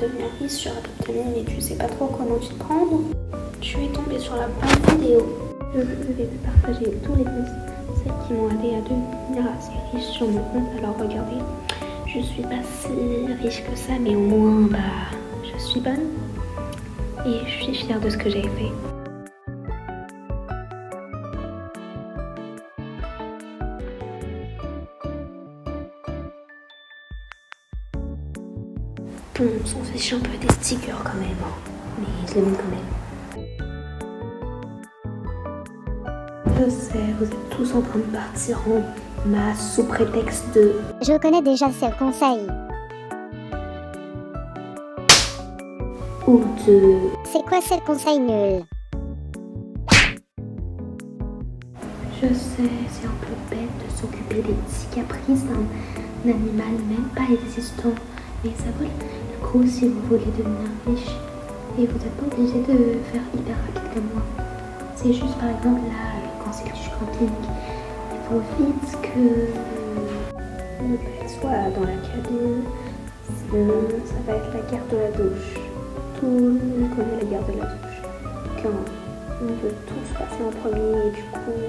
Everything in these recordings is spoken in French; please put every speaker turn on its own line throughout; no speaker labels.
devenir riche sur Apple mais tu sais pas trop comment t'y prendre. Tu es tombée sur la bonne vidéo. Je vais te partager tous les conseils qui m'ont aidé à devenir assez riche sur mon compte. Alors regardez, je suis pas si riche que ça, mais au moins je suis bonne et je suis fière de ce que j'ai fait. Bon, on s'en fiche un peu des stickers quand même, mais je les mets quand même. Je sais, vous êtes tous en train de partir en masse sous prétexte de...
Je connais déjà ce conseil.
Ou de...
C'est quoi ce conseil nul?
Je sais, c'est un peu bête de s'occuper des cicatrices d'un animal même pas existant. Mais ça vaut le coup si vous voulez devenir riche. Et vous n'êtes pas obligé de faire hyper rapide comme moi. C'est juste par exemple là, quand c'est du camping, il faut vite que le pet soit dans la cabine. Sinon, ça va être la guerre de la douche. Tout le monde connaît la guerre de la douche. Quand on veut tous passer en premier et du coup,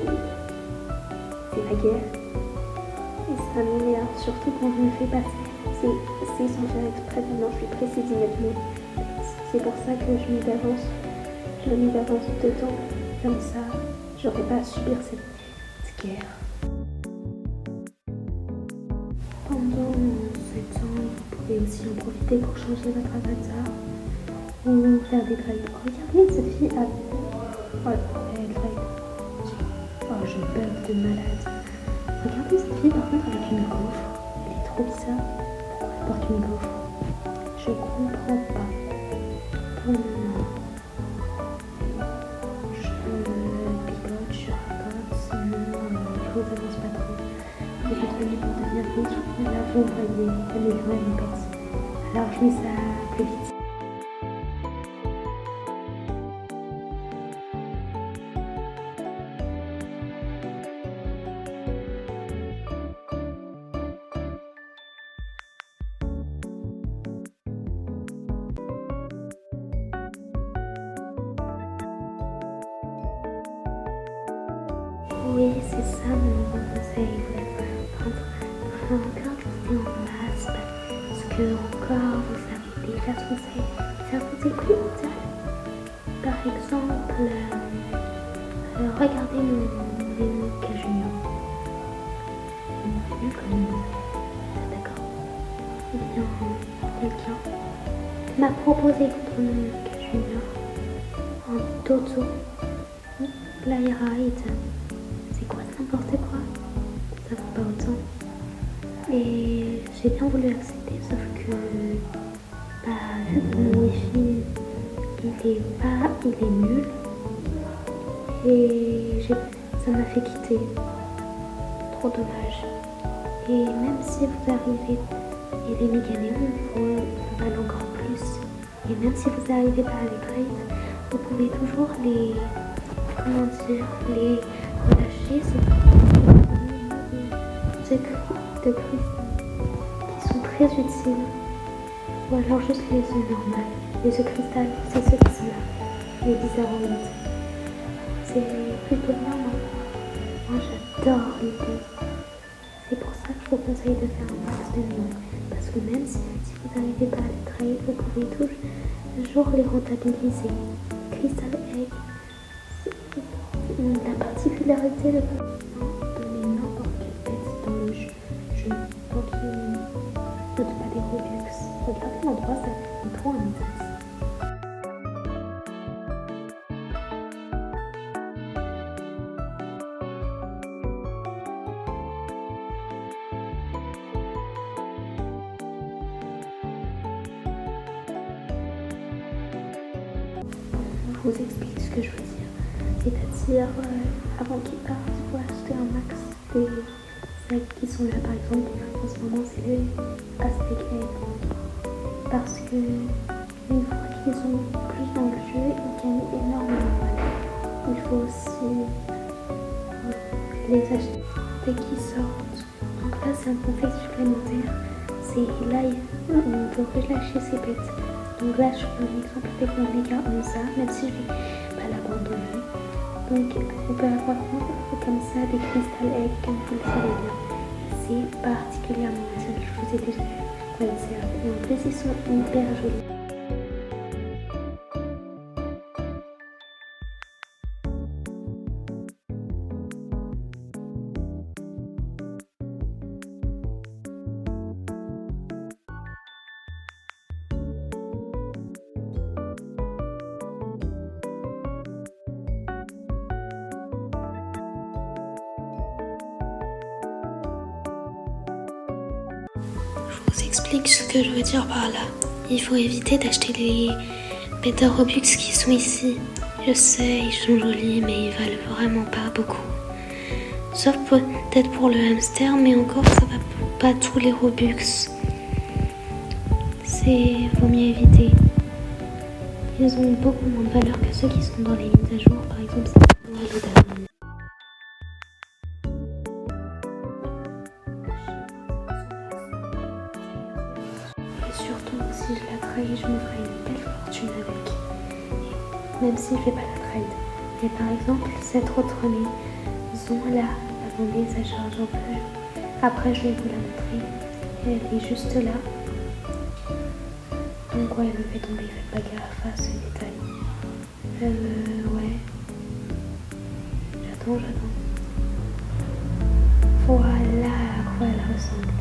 c'est la guerre. Et ça m'énerve, surtout quand je me fais passer. C'est sans faire exprès, maintenant je suis précise immédiatement. C'est pour ça que je mets d'avance. Je le mets d'avance dedans. Comme ça, j'aurais pas à subir cette guerre. Pendant ce temps, vous pouvez aussi en profiter pour changer votre avatar ou faire des drives. Regardez cette fille à... Oh, elle drive. Oh, je bug de malade. Regardez cette fille par contre avec une gaufre. Elle est trop bizarre. Pourquoi elle porte une gaufre? Je comprends pas. Pour le moment, je picote, je raconte, sinon je vous avance pas trop. J'ai juste venu pour devenir riche, mais là vous voyez, améliorer mon pet. Alors je mets ça plus vite. Oui, c'est ça mon conseil. Vous plein de vidéos en masse parce que encore vous avez déjà conseillé certains écoutes. Par exemple, regardez mon Vénuka Junior. Mon Vénuka Junior, d'accord. Eh bien, quelqu'un m'a proposé contre mon Vénuka Junior en Toto, Playride. C'est quoi n'importe quoi, ça vaut pas autant. Et j'ai bien voulu accepter, sauf que vu que mon wifi il est nul et ça m'a fait quitter. Trop dommage. Et même si vous arrivez et les méganéons vous valent encore plus. Et même si vous n'arrivez pas à les trade, vous pouvez toujours les relâcher de cristal qui sont très utiles, ou alors juste les œufs normales. Les œufs cristal, c'est ceux qui sont là, les bizarroïdes. C'est plutôt bien, moi j'adore l'idée. C'est pour ça que je vous conseille de faire un max de millions, parce que même si vous n'arrivez pas à les trade, vous pouvez toujours les rentabiliser. Crystal Egg, la particularité de donner n'importe quelle tête dans le jeu, tant qu'il ne donne pas des Robux. Regardez l'endroit, ça fait trop un indice. Je vous explique ce que je veux dire. C'est-à-dire, avant qu'ils partent, il faut acheter un max des sacs qui sont là. Par exemple, en ce moment, c'est le Aztec Egg. Parce que une fois qu'ils sont plus dans le jeu, ils gagnent énormément. Il faut aussi les acheter dès qu'ils sortent. Donc là, c'est un conseil supplémentaire. C'est là, on peut relâcher ses bêtes. Donc là, je prends un exemple avec mon méga Onza, même si je vais pas l'abandonner. Donc on peut avoir comme ça des crystal eggs, comme vous le savez bien. C'est particulièrement facile, je vous ai déjà dit quoi ils servent. Et en plus, ils sont hyper jolis. Je vous explique ce que je veux dire par là. Il faut éviter d'acheter les bêta Robux qui sont ici. Je sais, ils sont jolis, mais ils valent vraiment pas beaucoup. Sauf peut-être pour le hamster, mais encore ça va pas tous les Robux. Vaut mieux éviter. Ils ont beaucoup moins de valeur que ceux qui sont dans les mises à jour, par exemple ça va les derniers. Et surtout, si je la trahis, je me ferai une belle fortune avec. Même si je vais pas la trahir. Mais par exemple, cette autre maison là, la vendée, ça charge un peu. Après, je vais vous la montrer. Elle est juste là. Donc ouais, elle me fait tomber, faites pas gaffe à ce détail. Ouais. J'attends. Voilà à quoi elle ressemble.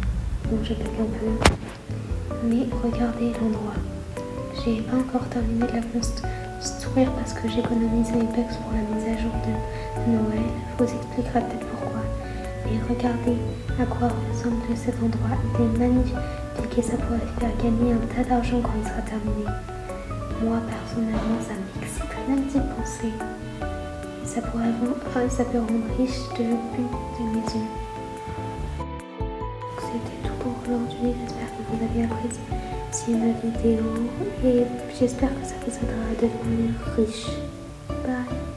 Bon, je bug un peu. Mais regardez l'endroit. J'ai pas encore terminé de la construire parce que j'économise les bugs pour la mise à jour de Noël. Je vous expliquerai peut-être pourquoi. Mais regardez à quoi ressemble cet endroit. Il est magnifique et ça pourrait faire gagner un tas d'argent quand il sera terminé. Moi, personnellement, ça m'exciterait même d'y penser. Ça peut rendre riche de mes yeux. C'était tout pour aujourd'hui. J'espère que vous avez apprécié ma vidéo et j'espère que ça vous aidera à devenir riche. Bye.